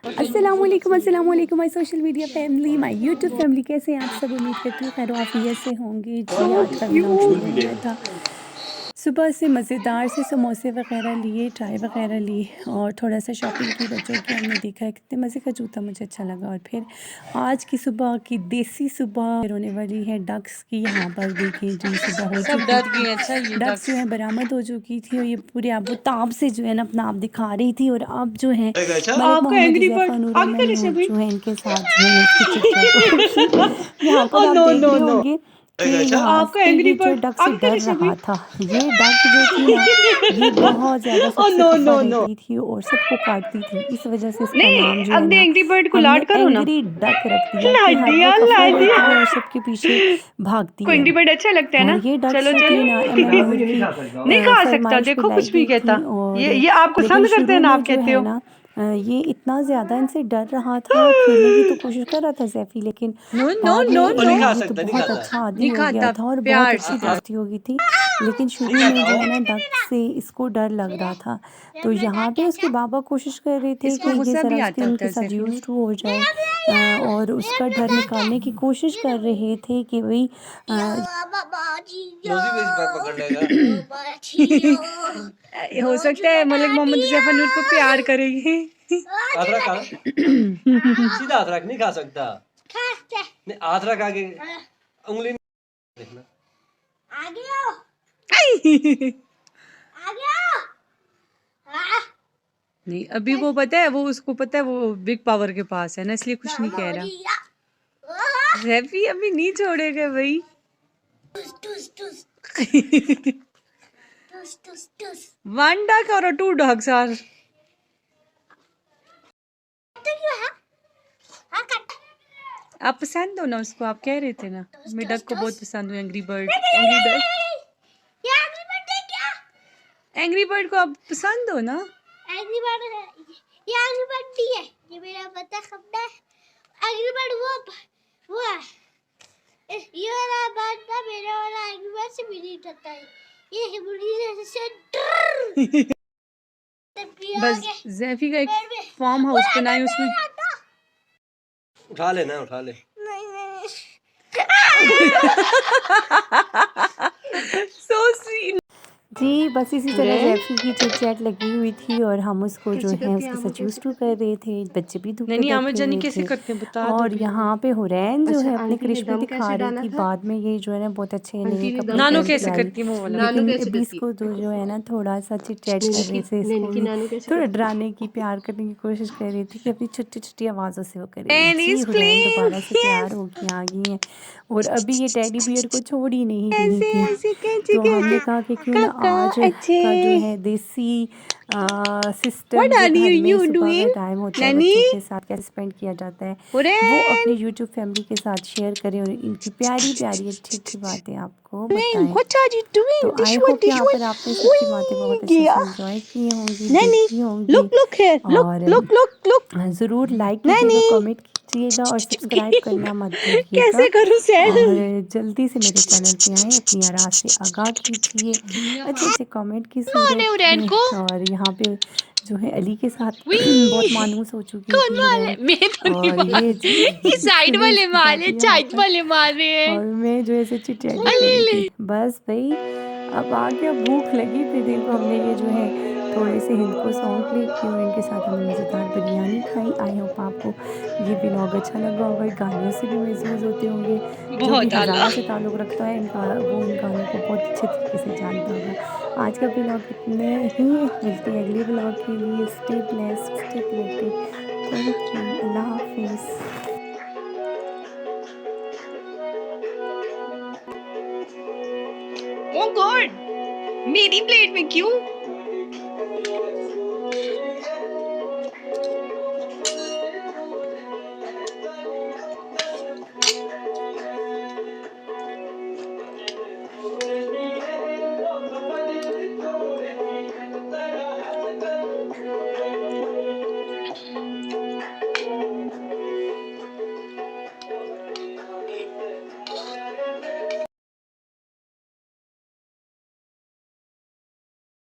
अस्सलामुअलैकुम my social media family, my YouTube family. कैसे हैं आप सब? उम्मीद करती हूँ खैर आफियत से होंगे। जी, आज का व्लॉग शुरू हो गया था सुबह से मज़ेदार से समोसे वगैरह लिए, चाय वगैरह ली और थोड़ा सा शॉपिंग की बच्चों की। हमने देखा है कितने मज़े का जूता मुझे अच्छा लगा। और फिर आज की सुबह की देसी सुबह होने वाली है डक्स की। यहाँ पर देखिए जी, सुबह हो सब चुकी डर थी। गए। अच्छा ये डक्स जो है बरामद हो चुकी थी और ये पूरे आबो ताब से जो है ना अपना आप दिखा रही थी। और अब जो है मलिक आपका मोहम्मद, एंग्री ज़ैफ़ा बर्ड नूर, आगे अमन करे से नूर भाई। जो है इनके साथ जो है इसकी चिट चैट होगी। यहाँ ओ पर आप नो देख नो रहे नो होंगे कि यहाँ आपका पे एंग्री ये जो बर्ड डक से आगे डर करे से रहा भाई। था। ये डक जो थी ना, ये बहुत ज़्यादा ओ सबसे नो खफा नो नो रहती थी और सबको काटती थी। इस वजह से इसका नहीं, नाम जो है अपने ना एंग्री बर्ड को हमने लाड करो ना। एंग्री डक रख दिया कि लाड हर वो दिया खफा लाड रहती है और दिया। सबके पीछे भागती को है। एंग्री बर्ड अच्छा लगता है और ना। ये डक्स चलो जो चलो। थी ना एमएन नूर की नहीं खा सकता, फरमाइश पे देखो लाई कुछ भी गई कहता। थी। और ये आप लेकिन पसंद करते हैं शुरू ना, में आप जो कहते है हो। ना ये इतना ज़्यादा इनसे डर रहा था। खेलने की तो कोशिश कर रहा था सैफी, लेकिन नो नो बाद नो में नो ये तो बहुत अच्छा आदी नहीं हो गया खाता, था और बहुत प्यार अच्छी से। दोस्ती हो गई थी। लेकिन शुरू में जो है ना डक से इसको डर लग रहा था। तो यहाँ पे उसके बाबा कोशिश कर रहे थे कि इसको ये गुस्सा ज़रा भी उसके आता उनके होता है साथ सैफी यूज नूर। टू हो जाए और उसका डर निकालने की कोशिश कर रहे थे कि भाई हो सकता है मलिक मोहम्मद जैफर नूर को प्यार करेगी। सीधा हाथ रख, नहीं खा सकता। नहीं, हाथ रख आगे, उंगली नहीं देखना। नहीं, अभी वो पता है, वो उसको पता है वो बिग पावर के पास है ना, इसलिए कुछ नहीं कह रहा। रैफी अभी नहीं छोड़ेगा भाई। वन डक और टू डॉग्स आर। आप पसंद हो ना उसको, आप कह रहे थे ना मैं डक को बहुत पसंद हूँ। Angry bird, angry duck, angry bird को आप पसंद हो ना। एंग्री बर्ड है, ये एंग्री बर्ड भी है, ये मेरा पता खपना है। एंग्री बर्ड वो है, ये वाला बर्ड ना मेरा वाला एंग्री बर्ड से भी नहीं डरता है। ये हिमली से बस जैफी का एक फार्म हाउस बनाए उसमें। उठा लेना, उठा ले। So sweet. जी, बस इसी तरह ज़ैफ़ी की चिट-चैट लगी हुई थी और हम उसको जो है उसके साथ यूज़-टू कर रहे थे। बच्चे भी धूप पे नहीं आमिर बैठे जानी हुए कैसे थे। करते हैं बता दो और भी। यहाँ पे हुरैन जो अच्छा, है अपने आंटी ने करिश्मे दम दिखा कैसे रही डाला थी। था? बाद में ये जो है ना बहुत अच्छे नए आंटी ने दम कपड़े नानो पहन कैसे के कैसे डाला? आई। करती है वो वाला। नानू लेकिन कैसे अभी करती? इसको तो जो है ना थोड़ा सा चिट-चैट कर रहे थे। इसको नैनी की भी नानू कैसे थोड़ा करती? डराने की, प्यार करने की कोशिश कर रही थी कि अपनी छोटी-छोटी आवाज़ों से वो करे। एंड जी, इज हुरैन प्लेइंग। दोबारा से तैयार होके आ गई हैं और अभी ये टेडी बियर को छोड़ ही नहीं रही ऐसे थी। ऐसे कैसे तो हमने कैसे कहा कि क्यों ना काका आज अच्छे। का जो है देसी व्हाट सिस्टम जो आर घर में यू सुबह का डूइंग टाइम होता है नानी? बच्चों के साथ कैसे स्पेंड किया जाता है वो अपनी हुरैन, यूट्यूब फैमिली के साथ शेयर करें और इनकी प्यारी प्यारी अच्छी अच्छी बातें आपको बताएं। व्हाट आर यू तो डूइंग? आई होप यहाँ पर आपने सबकी बातें बहुत अच्छे से इंजॉय की होंगी, नानी, देखी होंगी। लुक हियर, और लुक ज़रूर लाइक कीजिएगा, नानी। कमेंट कीजिएगा और सब्सक्राइब करना मत भूलिएगा। कैसे करूँ सैड? और जल्दी से मेरे चैनल पे आएँ, अपनी आराज़ से आगाह कीजिए अच्छे अच्छे कमेंट की कौन है सूरत हुरैन में। को? और यहाँ पे जो है अली के साथ बहुत वी मानूस हो चुकी कौन थी वाले? हुरैन। मैं तो नहीं और बोला। ये जी ये साइड सुने वाले इसकी मारे, बातें यहाँ साइड पर। वाले मारे हैं। और मैं जो ऐसे चिट-चैट ही कर अले रही ले। थी। बस भई अब आ गया, भूख लगी। फिर देखो हमने ये जो है थोड़े से हिंद को सौंफ ली थी और इनके साथ हमने मज़ेदार बिरयानी खाई। आई होप आपको ये व्लॉग अच्छा लगा होगा। गानों से भी महसूस होते होंगे। जो भी बहुत आला। हज़ारा से ताल्लुक़ रखता है इनका, वो इन गानों को बहुत अच्छे तरीके से जानता होगा। आज का व्लॉग इतने ही, मिलते हैं अगले व्लॉग के लिए। Stay blessed, stay connected. Thank you. अल्लाह हाफ़िज़। ओ गॉड, मेरी प्लेट में क्यों?